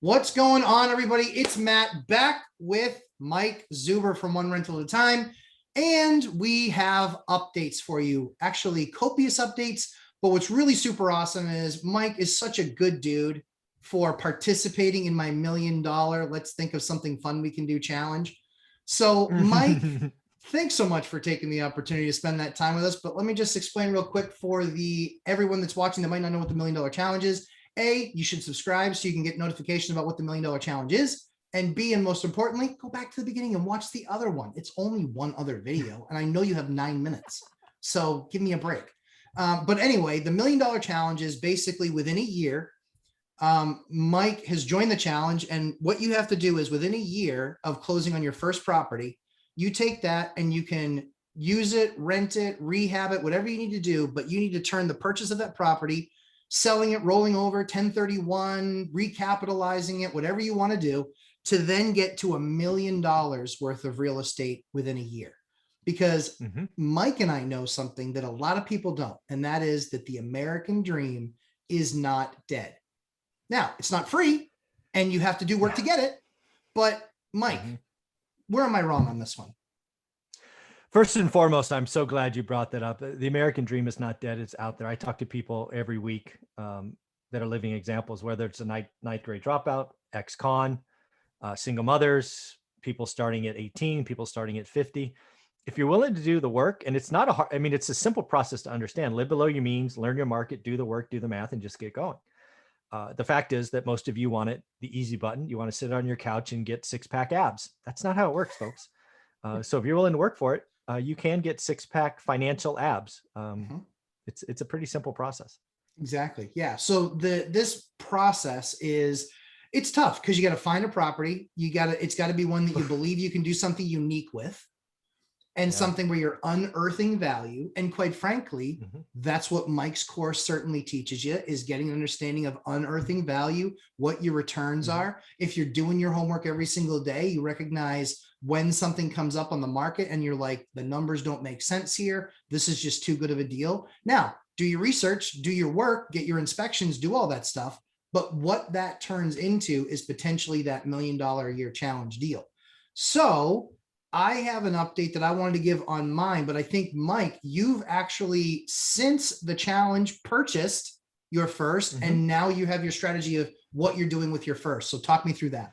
What's going on, everybody? It's Matt back with Mike Zuber from One Rental at a Time. And we have updates for you, actually copious updates. But what's really super awesome is Mike is such a good dude for participating in my $1 million let's think of something fun we can do challenge. So Mike, thanks so much for taking the opportunity to spend that time with us. But let me just explain real quick for everyone that's watching that might not know what the $1 million challenge is. A, you should subscribe so you can get notifications about what the $1 million challenge is. And B, and most importantly, go back to the beginning and watch the other one. It's only one other video, and I know you have 9 minutes, so give me a break. But anyway, the $1 million challenge is basically within a year. Mike has joined the challenge, and what you have to do is within a year of closing on your first property, you take that and you can use it, rent it, rehab it, whatever you need to do, but you need to turn the purchase of that property, selling it, rolling over, 1031, recapitalizing it, whatever you want to do, to then get to $1 million worth of real estate within a year. Because Mike and I know something that a lot of people don't, and that is that the American dream is not dead. Now, it's not free, and you have to do work to get it. But Mike, where am I wrong on this one? First and foremost, I'm so glad you brought that up. The American dream is not dead. It's out there. I talk to people every week that are living examples, whether it's a ninth grade dropout, ex-con, single mothers, people starting at 18, people starting at 50. If you're willing to do the work, and it's not a hard, I mean, it's a simple process to understand. Live below your means, learn your market, do the work, do the math, and just get going. The fact is that most of you want it, the easy button. You want to sit on your couch and get six-pack abs. That's not how it works, folks. So if you're willing to work for it, you can get six-pack financial abs. It's a pretty simple process. Exactly. Yeah. So this process it's tough because you got to find a property. It's got to be one that you believe you can do something unique with, and something where you're unearthing value. And quite frankly, that's what Mike's course certainly teaches you, is getting an understanding of unearthing value, what your returns are. If you're doing your homework every single day, you recognize when something comes up on the market and you're like, the numbers don't make sense here. This is just too good of a deal. Now, do your research, do your work, get your inspections, do all that stuff. But what that turns into is potentially that $1 million a year challenge deal. So I have an update that I wanted to give on mine, but I think, Mike, you've actually, since the challenge, purchased your first, and now you have your strategy of what you're doing with your first. So talk me through that.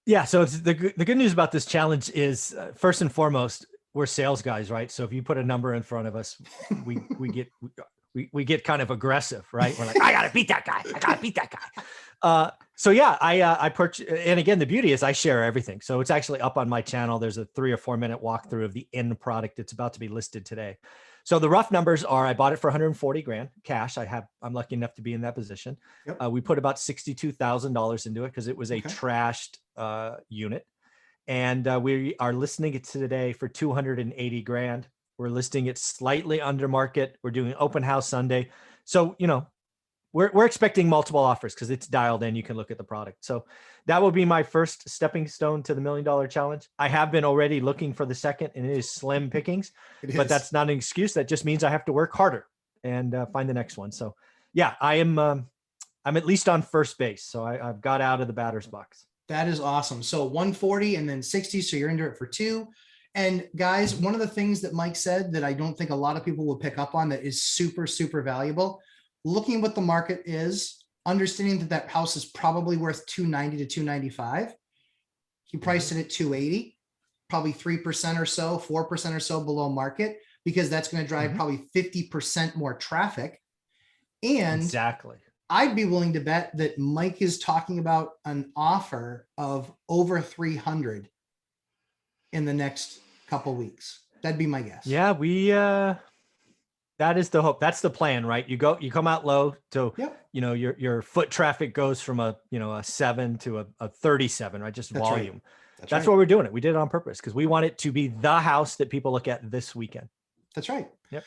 Yeah. So it's the good news about this challenge is, first and foremost, we're sales guys, right? So if you put a number in front of us, we get kind of aggressive, right? We're like, I gotta beat that guy. I gotta beat that guy. So yeah, I purchased, and again, the beauty is I share everything. So it's actually up on my channel. There's a 3 or 4 minute walkthrough of the end product. It's about to be listed today. So the rough numbers are, I bought it for 140 grand cash. I'm lucky enough to be in that position. Yep. We put about $62,000 into it because it was a trashed unit. And we are listing it today for 280 grand. We're listing it slightly under market. We're doing open house Sunday. So, we're expecting multiple offers because it's dialed in. You can look at the product. So that will be my first stepping stone to the $1 million challenge. I have been already looking for the second, and it is slim pickings, but that's not an excuse. That just means I have to work harder and find the next one. So yeah, I'm at least on first base. So I've got out of the batter's box. That is awesome. So 140 and then 60. So you're into it for 2. And guys, one of the things that Mike said that I don't think a lot of people will pick up on that is super, super valuable, looking at what the market is, understanding that house is probably worth 290 to 295. He priced it at 280, probably 3% or so, 4% or so below market, because that's going to drive probably 50% more traffic. And exactly, I'd be willing to bet that Mike is talking about an offer of over 300 in the next couple weeks. That'd be my guess. Yeah, that is the hope. That's the plan, right? You come out low to, your foot traffic goes from a 7 to a 37, right? Just volume. Right. That's why we're doing it. We did it on purpose because we want it to be the house that people look at this weekend. That's right. Yep.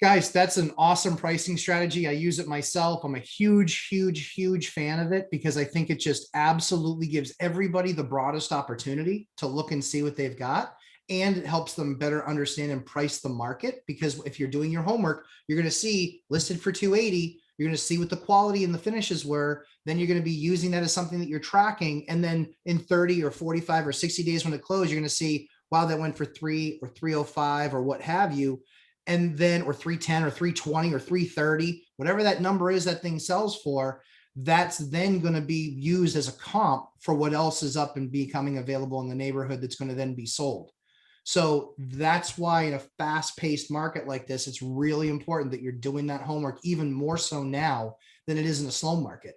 Guys, that's an awesome pricing strategy. I use it myself. I'm a huge, huge, huge fan of it because I think it just absolutely gives everybody the broadest opportunity to look and see what they've got. And it helps them better understand and price the market, because if you're doing your homework, you're going to see listed for 280. You're going to see what the quality and the finishes were. Then you're going to be using that as something that you're tracking. And then in 30 or 45 or 60 days when it closed, you're going to see, wow, that went for 3 or 305 or what have you. And then, or 310 or 320 or 330, whatever that number is that thing sells for, that's then going to be used as a comp for what else is up and becoming available in the neighborhood that's going to then be sold. So that's why in a fast-paced market like this, it's really important that you're doing that homework even more so now than it is in a slow market.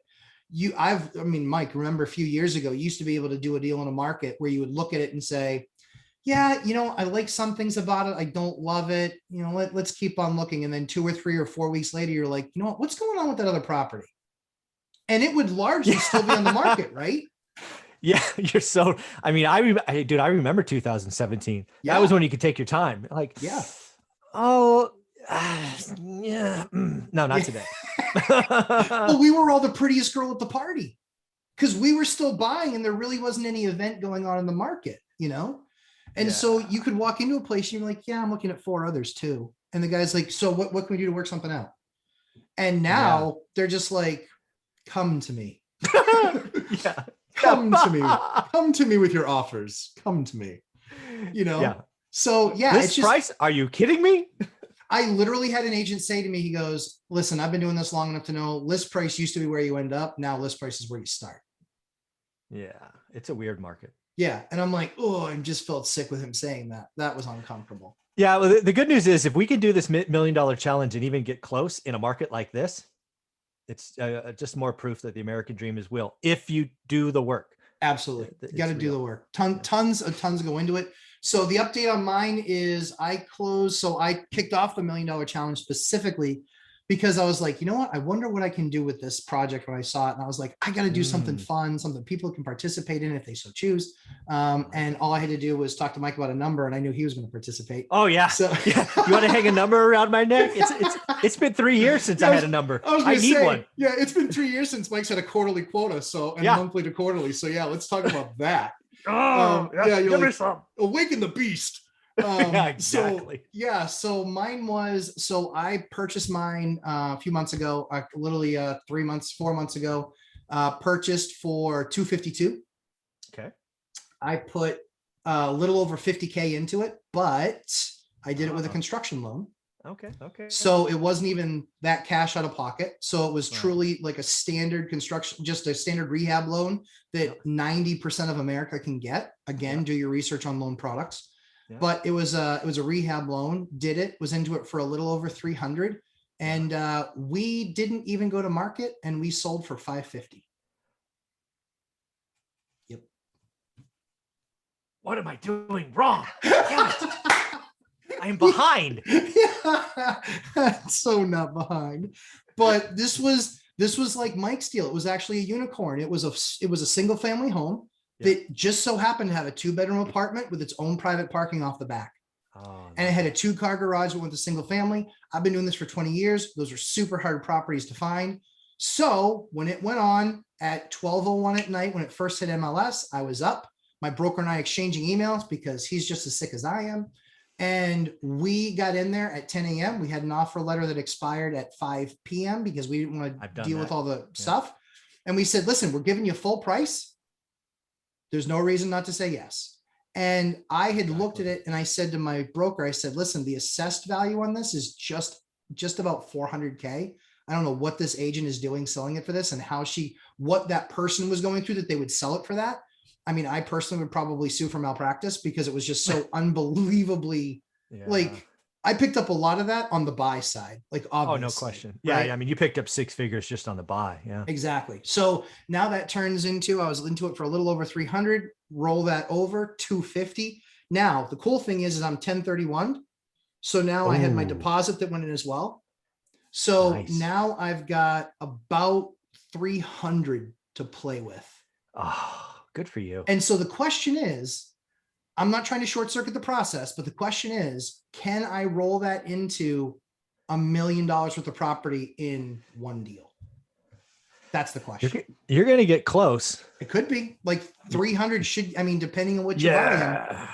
Mike, remember a few years ago, you used to be able to do a deal in a market where you would look at it and say, yeah, I like some things about it. I don't love it. Let's keep on looking. And then 2 or 3 or 4 weeks later, you're like, what's going on with that other property? And it would largely still be on the market, right? Yeah, you're so. I remember 2017. Yeah. That was when you could take your time. Like, yeah. Oh, yeah. No, not today. Well, we were all the prettiest girl at the party because we were still buying, and there really wasn't any event going on in the market, And so you could walk into a place and you're like, yeah, I'm looking at 4 others too. And the guy's like, so what can we do to work something out? And now they're just like, come to me. Yeah. Come to me. Come to me with your offers. Come to me. Yeah. So yeah, this price? Are you kidding me? I literally had an agent say to me, he goes, listen, I've been doing this long enough to know list price used to be where you end up. Now list price is where you start. Yeah. It's a weird market. Yeah. And I'm like, oh, I just felt sick with him saying that. That was uncomfortable. Yeah. Well, the good news is if we can do this $1 million challenge and even get close in a market like this, it's just more proof that the American dream is real if you do the work. Absolutely. You got to do the work. Tons go into it. So the update on mine is I closed. So I kicked off the $1 million challenge specifically because I was like, you know what? I wonder what I can do with this project when I saw it. And I was like, I got to do something fun, something people can participate in if they so choose. And all I had to do was talk to Mike about a number, and I knew he was going to participate. Oh yeah. So yeah. You want to hang a number around my neck? It's been 3 years since I had a number. I need one. Yeah, it's been 3 years since Mike's had a quarterly quota, and monthly to quarterly. So yeah, let's talk about that. Give me some. Awaken the beast. Yeah, exactly. So mine was, I purchased mine a few months ago, literally 4 months ago, purchased for 252. Okay. I put a little over 50K into it, but I did it with a construction loan. Okay. So it wasn't even that cash out of pocket. So it was truly like a standard construction, just a standard rehab loan that 90% of America can get. Again, do your research on loan products. Yeah. But it was a rehab loan. Was into it for a little over 300, and we didn't even go to market, and we sold for 550. Yep. What am I doing wrong? I'm behind. So not behind, but this was like Mike's deal. It was actually a unicorn. It was a single family home that just so happened to have a 2-bedroom apartment with its own private parking off the back. And it had a 2-car garage that went to single family. I've been doing this for 20 years. Those are super hard properties to find. So when it went on at 12:01 at night, when it first hit MLS, I was up. My broker and I exchanging emails because he's just as sick as I am. And we got in there at 10 a.m. We had an offer letter that expired at 5 p.m. because we didn't want to deal with all the stuff. And we said, listen, we're giving you full price. There's no reason not to say yes. And I had looked at it and I said to my broker, I said, listen, the assessed value on this is just about 400K. I don't know what this agent is doing selling it for this and what that person was going through that they would sell it for that. I mean, I personally would probably sue for malpractice because it was just so unbelievably like I picked up a lot of that on the buy side, like obviously. Oh, no question. Yeah. Right? I mean, you picked up 6 figures just on the buy. Yeah, exactly. So now that turns into, I was into it for a little over 300, roll that over 250. Now, the cool thing is I'm 1031. So now I had my deposit that went in as well. So now I've got about 300 to play with. Oh, good for you. And so the question is, I'm not trying to short circuit the process, but the question is, can I roll that into $1 million worth of property in one deal? That's the question. You're going to get close. It could be like 300 depending on what you're buying.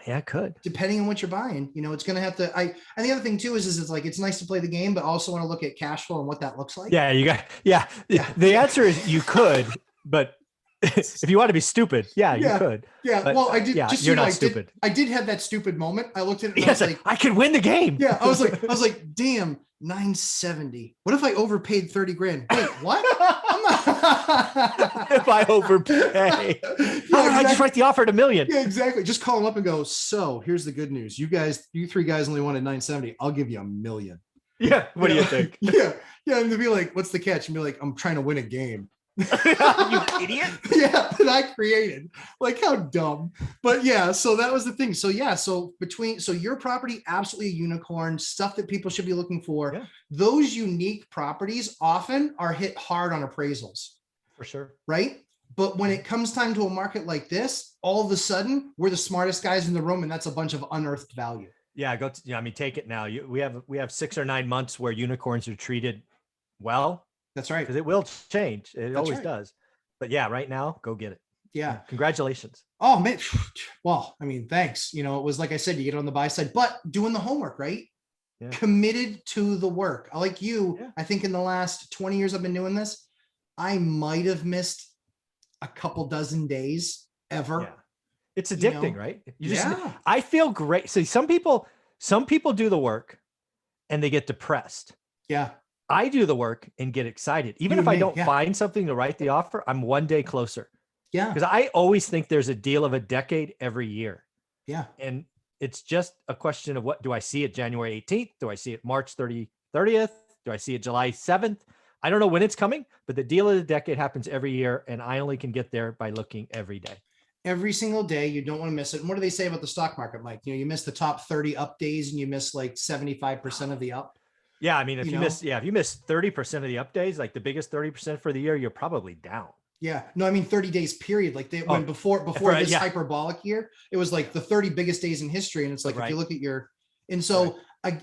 Yeah, it could. Depending on what you're buying, it's going to have to, and the other thing too is it's like, it's nice to play the game, but also want to look at cash flow and what that looks like. Yeah, you got, yeah. Yeah. The answer is you could, but if you want to be stupid, yeah, you Yeah. could. Yeah. But, Well, I did, yeah, just, you're not stupid. I did have that stupid moment. I looked at it and I Yes, was like, I could win the game. yeah, I was like, damn, 970. What if I overpaid 30 grand? Wait, what? I'm not. If I overpay, Yeah, how did I just exactly. write the offer at $1 million? Yeah, exactly. Just call them up and go, so here's the good news. You three guys only wanted 970. I'll give you $1 million. Yeah. What do you think? Yeah. Yeah. And they'll be like, what's the catch? And be like, I'm trying to win a game. You idiot. Yeah, that I created. Like, how dumb. But yeah, so that was the thing. So yeah, so your property, absolutely a unicorn, stuff that people should be looking for. Yeah. Those unique properties often are hit hard on appraisals. For sure. Right? But when it comes time to a market like this, all of a sudden we're the smartest guys in the room, and that's a bunch of unearthed value. Yeah, take it now. We have 6 or 9 months where unicorns are treated well. That's right. Because it will change. It That's always right. does. But yeah, right now, go get it. Yeah. Congratulations. Oh man. Well, I mean, thanks. It was like I said, you get on the buy side, but doing the homework, right? Yeah. Committed to the work. Like you, yeah. I think in the last 20 years I've been doing this, I might have missed a couple dozen days ever. Yeah. It's addicting, right? Yeah. I feel great. See, some people do the work and they get depressed. Yeah. I do the work and get excited. Even if I don't find something to write the offer, I'm one day closer. Yeah. Because I always think there's a deal of a decade every year. Yeah. And it's just a question of, what do I see it January 18th? Do I see it March 30th? Do I see it July 7th? I don't know when it's coming, but the deal of the decade happens every year. And I only can get there by looking every day. Every single day. You don't want to miss it. And what do they say about the stock market, Mike? You miss the top 30 up days and you miss like 75% of the up. Yeah, I mean, if you miss 30% of the up days, like the biggest 30% for the year, you're probably down. Yeah, no, I mean 30 days period. Like before this hyperbolic year, it was like the 30 biggest days in history, and it's like if you look at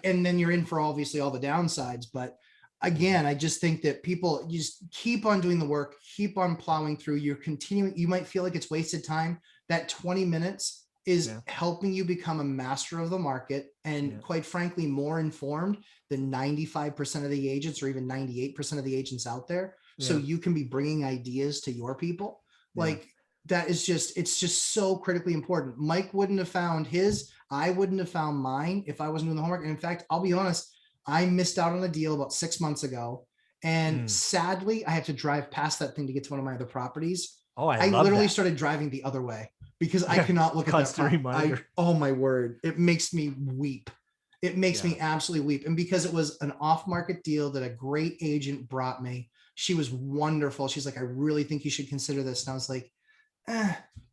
and then you're in for obviously all the downsides. But again, I just think that people, you just keep on doing the work, keep on plowing through. You're continuing. You might feel like it's wasted time. That 20 minutes is helping you become a master of the market, and quite frankly, more informed than 95% of the agents, or even 98% of the agents out there. So you can be bringing ideas to your people. Like that is it's just so critically important. Mike wouldn't have found his, I wouldn't have found mine if I wasn't doing the homework. And in fact, I'll be honest, I missed out on a deal about 6 months ago. And sadly, I have to drive past that thing to get to one of my other properties. Oh, I literally started driving the other way because I cannot look at that. Oh my word. It makes me weep. It makes me absolutely weep. And because it was an off-market deal that a great agent brought me, she was wonderful. She's like, I really think you should consider this. And I was like,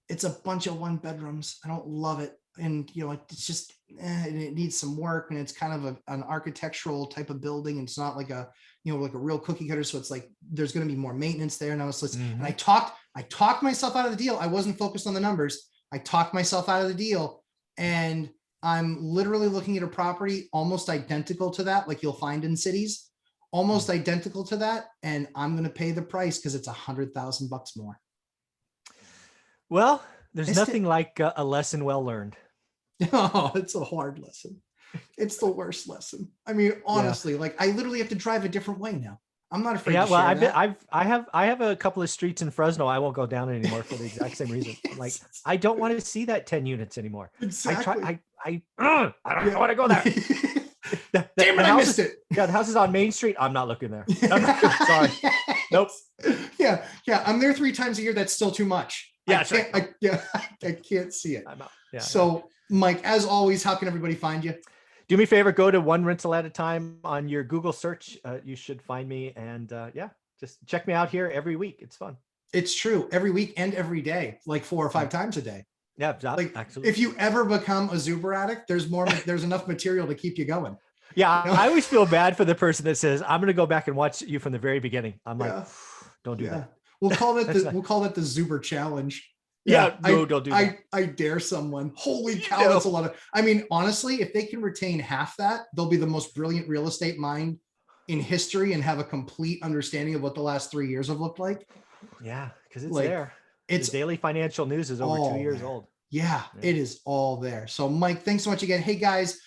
it's a bunch of 1 bedrooms. I don't love it. And, it's just, it needs some work. And it's kind of an architectural type of building. And it's not like like a real cookie cutter. So it's like, there's going to be more maintenance there. And I was listening, and I talked myself out of the deal. I wasn't focused on the numbers. I talked myself out of the deal, and I'm literally looking at a property almost identical to that, like you'll find in cities, almost identical to that. And I'm going to pay the price because it's $100,000 more. Well, there's nothing like a lesson well learned. Oh, it's a hard lesson. It's the worst lesson. I mean, honestly, like I literally have to drive a different way now. I'm not afraid. Yeah, well, I have a couple of streets in Fresno I won't go down anymore for the exact same reason. Like, I don't want to see that 10 units anymore. Exactly. I don't want to go there. Damn it, I missed it. Yeah, the house is on Main Street. I'm not looking there. Sorry. Nope. Yeah. I'm there 3 times a year. That's still too much. Yeah, I can't see it. I'm out. Yeah. So, Mike, as always, how can everybody find you? Do me a favor, go to One Rental at a Time on your Google search. You should find me, and just check me out here every week. It's fun. It's true. Every week and every day, like 4 or 5 times a day. Yeah, like absolutely. If you ever become a Zuber addict, there's enough material to keep you going. Yeah, I always feel bad for the person that says, I'm going to go back and watch you from the very beginning. I'm like, don't do that. We'll call that the Zuber challenge. Yeah, don't do that. I dare someone. Holy cow, that's a lot of. I mean, honestly, if they can retain half that, they'll be the most brilliant real estate mind in history and have a complete understanding of what the last 3 years have looked like. Yeah, because it's there. It's the daily financial news is over 2 years old. Yeah, it is all there. So Mike, thanks so much again. Hey guys,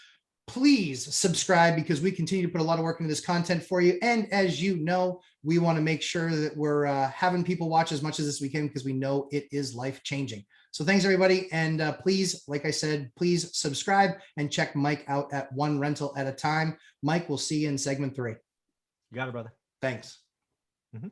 please subscribe because we continue to put a lot of work into this content for you. And as you know, we want to make sure that we're having people watch as much as this we can because we know it is life changing. So thanks everybody. And please, like I said, please subscribe and check Mike out at One Rental at a Time. Mike, we'll see you in segment 3. You got it, brother. Thanks. Mm-hmm.